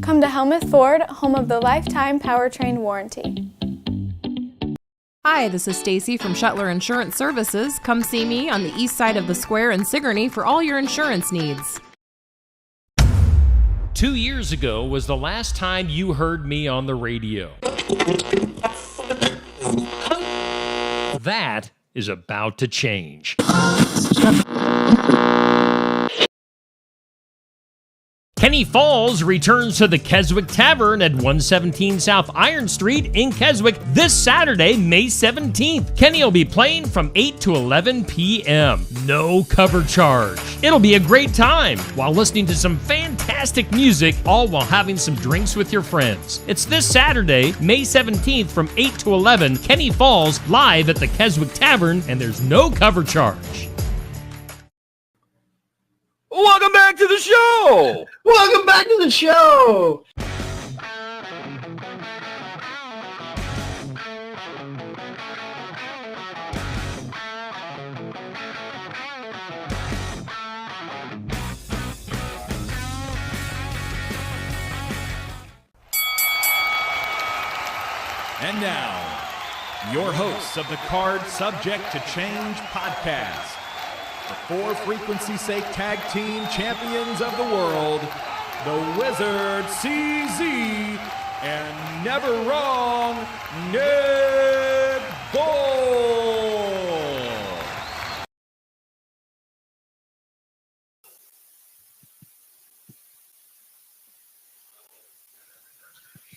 Come to Helmuth Ford, home of the lifetime powertrain warranty. Hi, this is Stacy from Shuttler Insurance Services. Come see me on the east side of the square in Sigourney for all your insurance needs. 2 years ago was the last time you heard me on the radio. That is about to change. Kenny Falls returns to the Keswick Tavern at 117 South Iron Street in Keswick this Saturday, May 17th. Kenny will be playing from 8 to 11 p.m. No cover charge. It'll be a great time while listening to some fantastic music, all while having some drinks with your friends. It's this Saturday, May 17th from 8 to 11, Kenny Falls live at the Keswick Tavern, and there's no cover charge. Welcome back to the show! Welcome back to the show! And now, your hosts of the Card Subject to Change podcast. The For Frequency's Sake Tag Team Champions of the World, the Wizard CZ, and Never Wrong, Nick Bull.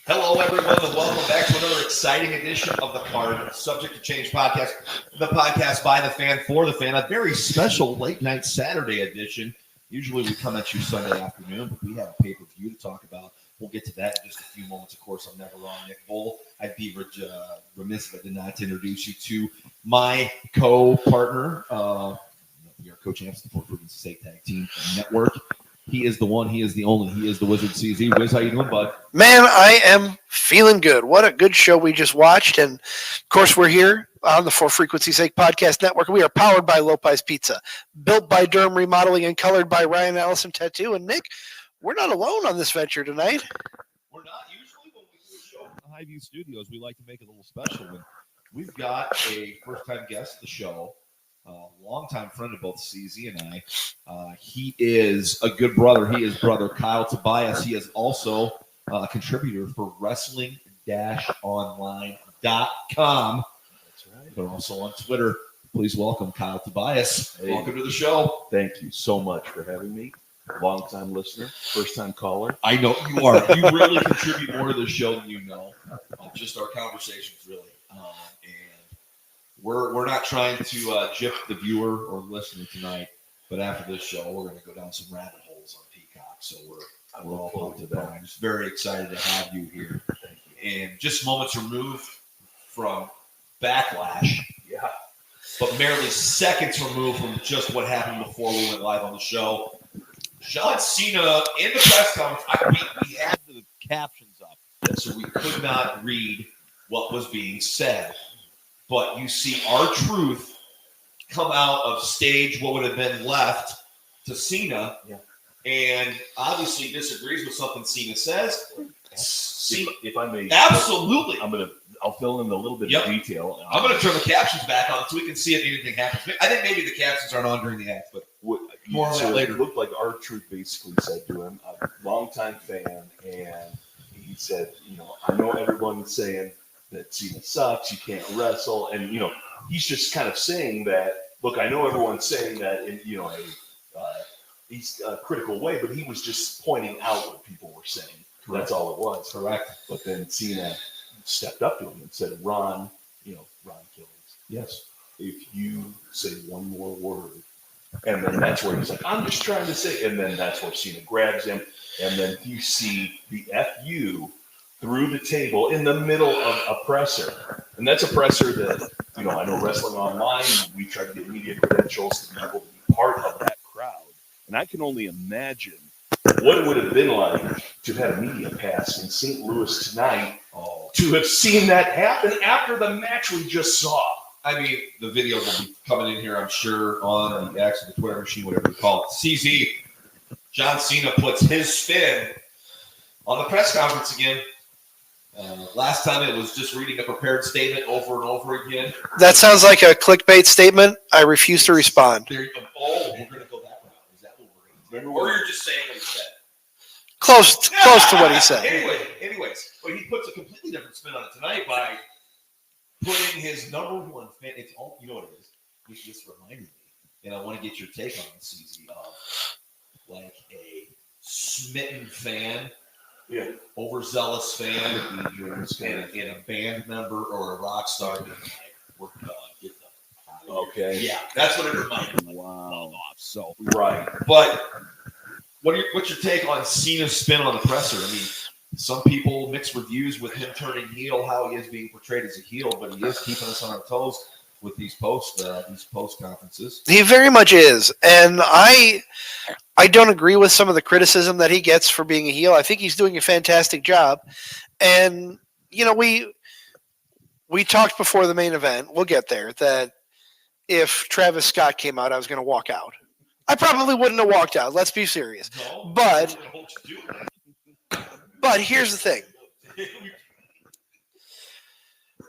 Hello, everyone, and welcome back to another exciting edition of the Card Subject to Change podcast, the podcast by the fan, for the fan, a very special late-night Saturday edition. Usually we come at you Sunday afternoon, but we have a pay-per-view to talk about. We'll get to that in just a few moments. Of course, I'm Never Wrong, Nick Bull. I'd be remiss if I did not introduce you to my co-partner. We are co-champs of the For Frequency's Sake Tag Team Network. He is the one, he is the only, he is the Wizard CZ. Wiz, how you doing, bud? Man, I am feeling good. What a good show we just watched. And, of course, we're here on the For Frequency's Sake Podcast Network. We are powered by Lopez Pizza, built by Durham Remodeling, and colored by Ryan Allison Tattoo. And, Nick, we're not alone on this venture tonight. We're not. Usually when we do a show at the Highview Studios, we like to make it a little special. And we've got a first-time guest of the show, longtime friend of both CZ and I. He is a good brother. He is brother Kyle Tobias. He is also a contributor for wrestling-online.com. That's right. But also on Twitter. Please welcome Kyle Tobias. Hey. Welcome to the show. Thank you so much for having me. Long-time listener, first-time caller. I know you are. You really contribute more to the show than you know. Just our conversations, really. We're not trying to gyp the viewer or listener tonight, but after this show, we're going to go down some rabbit holes on Peacock. So we're all pumped to that. I'm just very excited to have you here. Thank you. And just moments removed from Backlash, yeah, but merely seconds removed from just what happened before we went live on the show. John Cena in the press conference. We had the captions up, so we could not read what was being said. But you see R-Truth come out of stage what would have been left to Cena, and obviously disagrees with something Cena says. If I may, absolutely. I'll fill in a little bit of detail. I'm going to turn the captions back on so we can see if anything happens. I think maybe the captions aren't on during the act, but more on that later. It looked like R-Truth basically said to him, a longtime fan, and he said, I know everyone's saying that Cena sucks, you can't wrestle, and he's just kind of saying that. Look, I know everyone's saying that in he's a critical way, but he was just pointing out what people were saying. Correct. That's all it was. Correct. But then Cena stepped up to him and said, "Ron, Ron Killings, yes, if you say one more word," and then that's where he's like, "I'm just trying to say," and then that's where Cena grabs him, and then you see the FU through the table in the middle of a presser. And that's a presser that, I know Wrestling Online, we try to get media credentials to be able to be part of that crowd. And I can only imagine what it would have been like to have had a media pass in St. Louis tonight, to have seen that happen after the match we just saw. I mean, the videos will be coming in here, I'm sure, on the X, the Twitter machine, whatever you call it. CZ, John Cena puts his spin On the press conference again, last time it was just reading a prepared statement over and over again. That sounds like a clickbait statement. I refuse to respond. There you go. Oh, we're going to go that route. Is that what we're going to do? Or you're just saying what he said? Close to what he said. Anyways, but he puts a completely different spin on it tonight by putting his number one fan. It's all, you know what it is. Which just reminded me, and I want to get your take on this, CZ, of like a smitten fan, overzealous fan, and a band member or a rock star being like, "We're done. Get the Okay. Yeah, that's what it reminded me. Wow. So Right. but what's your take on Cena's spin on the presser? I mean, some people mix reviews with him turning heel, how he is being portrayed as a heel, but he is keeping us on our toes with these post conferences. He very much is, and I don't agree with some of the criticism that he gets for being a heel. I think he's doing a fantastic job, and you know we talked before the main event. We'll get there. That if Travis Scott came out, I was going to walk out. I probably wouldn't have walked out. Let's be serious. No, But here's the thing.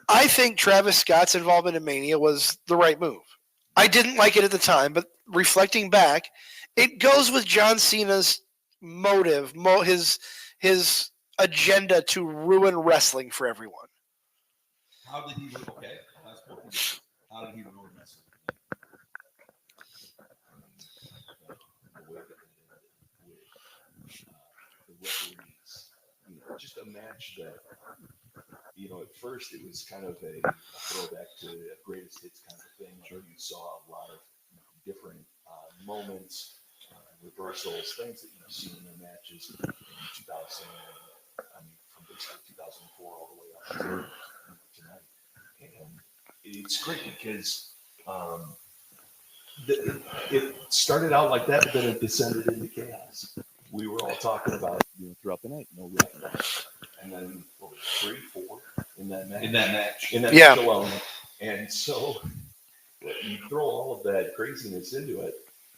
I think Travis Scott's involvement in Mania was the right move. I didn't like it at the time, but reflecting back, it goes with John Cena's motive, his agenda to ruin wrestling for everyone. How did he? Okay, how did he ruin wrestling? Just a match that, at first it was kind of a throwback to a greatest hits kind of thing. Sure. You saw a lot of different moments, reversals, things that you've seen in the matches in 2000, from basically 2004 all the way up to tonight. And it's great because it started out like that, but then it descended into chaos. We were all talking about throughout the night, no ref. And then 3, 4 in that match alone. And so you throw all of that craziness into it.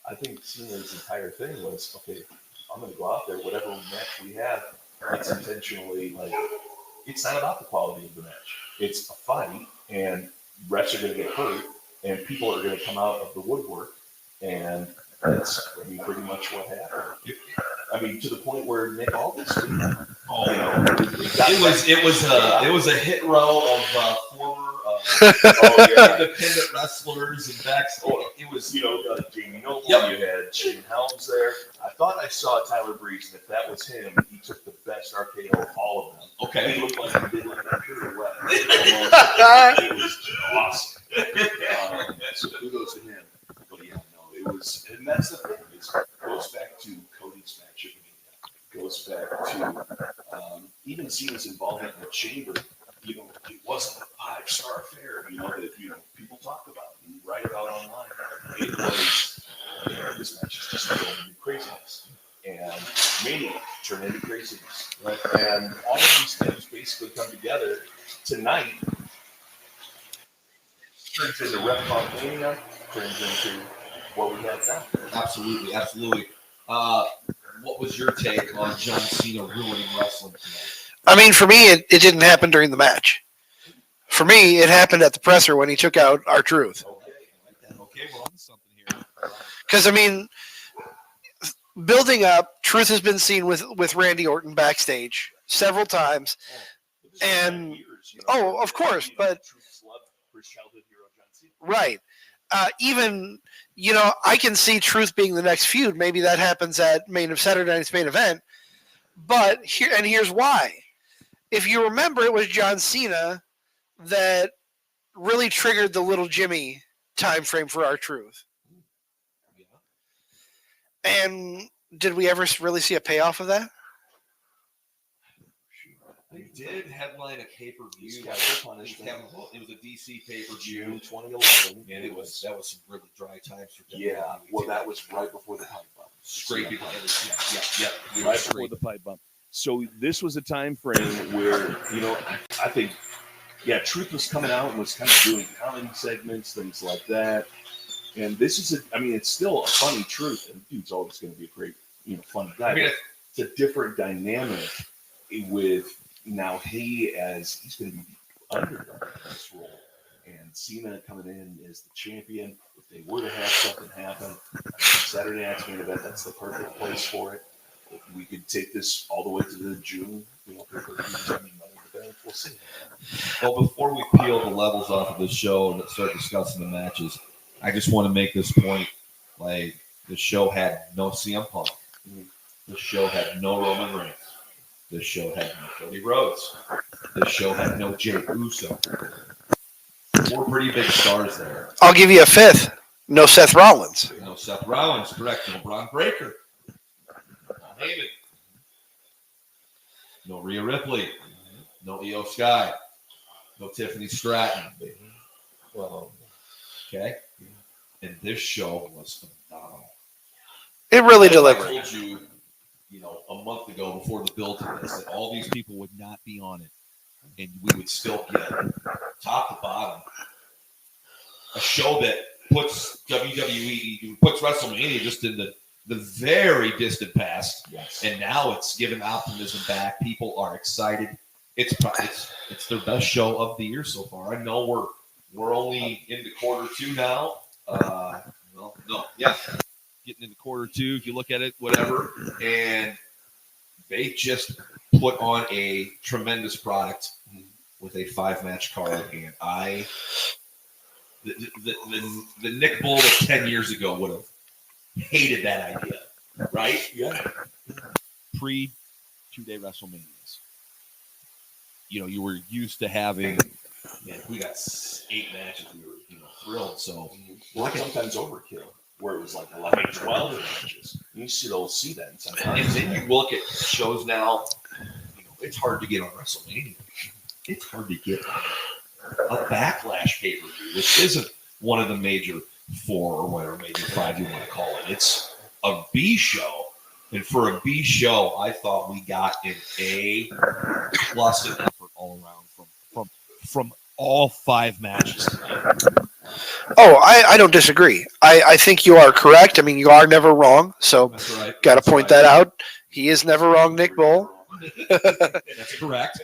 I think Cena's entire thing was, okay, I'm going to go out there, whatever match we have, it's intentionally it's not about the quality of the match. It's a fight, and refs are going to get hurt, and people are going to come out of the woodwork, and that's pretty much what happened. To the point where Nick Aldis did. It was a hit row of former independent wrestlers and backstage. It was Jamie Noble. You had Shane Helms there. I thought I saw Tyler Breeze, and if that was him, he took the best RKO of all of them. Okay, he looked like he did like a pure weapon. It was awesome. So kudos to him. But it was, and that's the thing. It goes back to Cody's match at Mania. Goes back to even Cena's involvement in the Chamber. It wasn't a 5-star affair. That people talk about and write about online. It was this match is just going into craziness, and Mania turned into craziness, right? And all of these things basically come together tonight. Turns into Ref Talk Mania. Turns into what we have now. Absolutely. What was your take on John Cena ruining wrestling tonight? For me, it didn't happen during the match. For me, it happened at the presser when he took out R-Truth. Okay, we're on to something here. Because, building up, Truth has been seen with Randy Orton backstage several times. And, of course, but... Right. Even, I can see Truth being the next feud. Maybe that happens at Saturday night's main event. But here's why. If you remember, it was John Cena that really triggered the Little Jimmy time frame for R-Truth. And did we ever really see a payoff of that? They did headline a pay-per-view. It was a DC pay-per-view, June 2011, and that was some really dry times for WWE. Yeah, well, that was right before the pipe bump. Scraping. Yeah. Right before the pipe bump. So this was a time frame where I think, Truth was coming out and was kind of doing comedy segments, things like that. And this is it's still a funny Truth, and dude's always going to be a great, funny guy. It's a different dynamic with now he as he's going to be the underdog in this role, and Cena coming in as the champion. If they were to have something happen, Saturday night's main event, that's the perfect place for it. If we could take this all the way to the June, Money in the Bank, we'll see. Well, before we peel the levels off of this show and start discussing the matches, I just want to make this point. Like, the show had no CM Punk. The show had no Roman Reigns. The show had no Cody Rhodes. The show had no Jey Uso. 4 pretty big stars there. I'll give you a fifth. No Seth Rollins. No Seth Rollins, correct. No Braun Breaker. No Heyman. No Rhea Ripley. No Io Sky. No Tiffany Stratton. Well, Okay? And this show was phenomenal. It really I delivered. told you, a month ago before the build to this, that all these people would not be on it, and we would still get top to bottom a show that puts WWE, puts WrestleMania just in the very distant past, yes. and now it's given optimism back. People are excited. It's their best show of the year so far. I know we're only into quarter 2 now. Getting into quarter 2, if you look at it, whatever. And they just put on a tremendous product with a 5-match card. And the Nick Bull of 10 years ago would have hated that idea, right? Yeah. Pre-2-day WrestleManias. You were used to having, we got 8 matches. We were, thrilled. So, Well, sometimes overkill, where it was like 11, 12 matches. You still see that sometimes. and then you look at shows now, it's hard to get on WrestleMania. It's hard to get a Backlash pay-per-view, which isn't one of the major 4 or whatever, maybe 5 you want to call it. It's a B show. And for a B show, I thought we got an A+ in effort all around from all 5 matches. Oh, I don't disagree. I think you are correct. I mean, you are never wrong. So, That's right. got to point that out. He is never wrong, Nick Bull. That's correct.